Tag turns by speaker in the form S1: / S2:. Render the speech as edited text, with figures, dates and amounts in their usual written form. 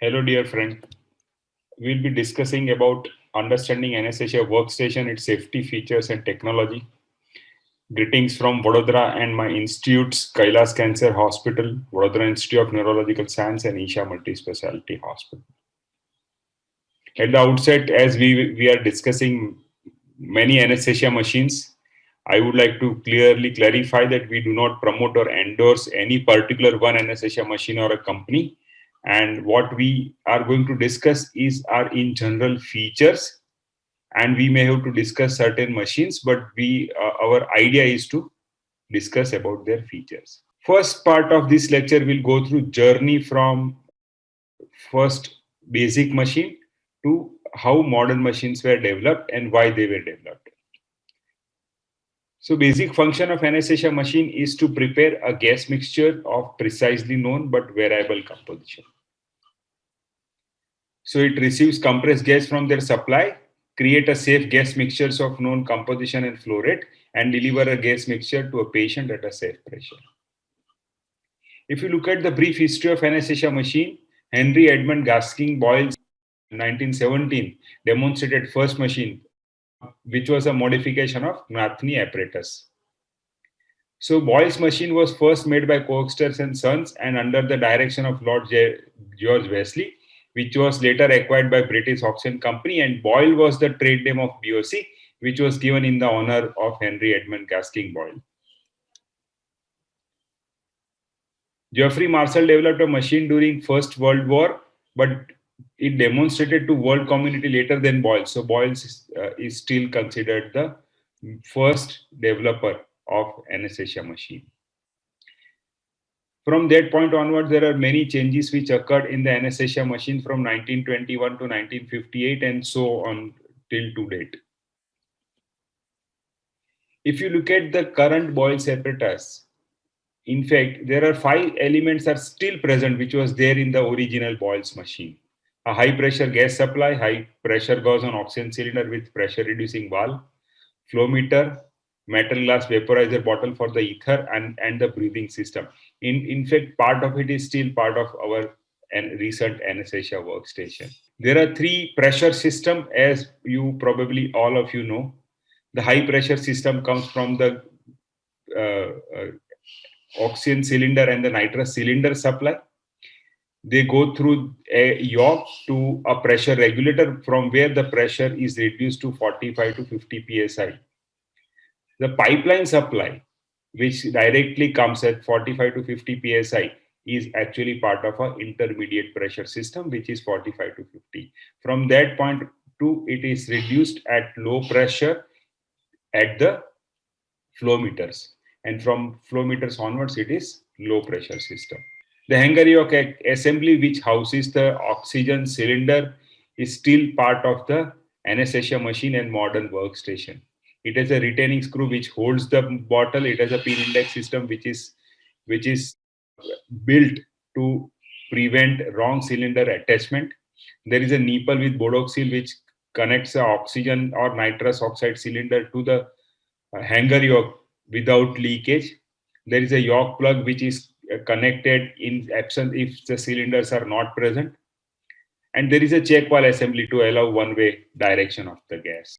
S1: Hello, dear friend. We'll be discussing about understanding anesthesia workstation, its safety features and technology. Greetings from Vadodara and my institutes, Kailas Cancer Hospital, Vadodara Institute of Neurological Science, and Isha Multispecialty Hospital. At the outset, as we are discussing many anesthesia machines, I would like to clearly clarify that we do not promote or endorse any particular one anesthesia machine or a company. And what we are going to discuss is our in general features, and we may have to discuss certain machines, but our idea is to discuss about their features. First part of this lecture will go through journey from first basic machine to how modern machines were developed and why they were developed. So basic function of anesthesia machine is to prepare a gas mixture of precisely known but variable composition. So it receives compressed gas from their supply, create a safe gas mixtures of known composition and flow rate, and deliver a gas mixture to a patient at a safe pressure. If you look at the brief history of anesthesia machine, Henry Edmund Gaskin Boyle 1917 demonstrated first machine, which was a modification of Nathani apparatus. So Boyle's machine was first made by Coxeter and Sons and under the direction of Lord George Wesley, which was later acquired by British Auction Company, and Boyle was the trade name of BOC, which was given in the honor of Henry Edmund Gaskin Boyle. Geoffrey Marshall developed a machine during First World War, but it demonstrated to world community later than Boyle. So Boyle is still considered the first developer of anesthesia machine. From that point onward, there are many changes which occurred in the anesthesia machine from 1921 to 1958 and so on till to date. If you look at the current Boyle's apparatus, in fact, there are 5 elements are still present which was there in the original Boyle's machine. A high pressure gas supply, high pressure gauge on oxygen cylinder with pressure reducing valve, flow meter, metal glass vaporizer bottle for the ether, and the breathing system. In fact, part of it is still part of our recent anesthesia workstation. There are 3 pressure system, as you probably all of you know. The high pressure system comes from the oxygen cylinder and the nitrous cylinder supply. They go through a yoke to a pressure regulator from where the pressure is reduced to 45 to 50 psi. The pipeline supply, which directly comes at 45 to 50 psi, is actually part of an intermediate pressure system, which is 45 to 50. From that point to, it is reduced at low pressure at the flow meters. And from flow meters onwards, it is low pressure system. The hanger yoke assembly, which houses the oxygen cylinder, is still part of the anesthesia machine and modern workstation. It has a retaining screw which holds the bottle. It has a pin index system which is built to prevent wrong cylinder attachment. There is a nipple with bodoxil which connects the oxygen or nitrous oxide cylinder to the hanger yoke without leakage. There is a yoke plug which is connected in absence if the cylinders are not present. And there is a check valve assembly to allow one-way direction of the gas.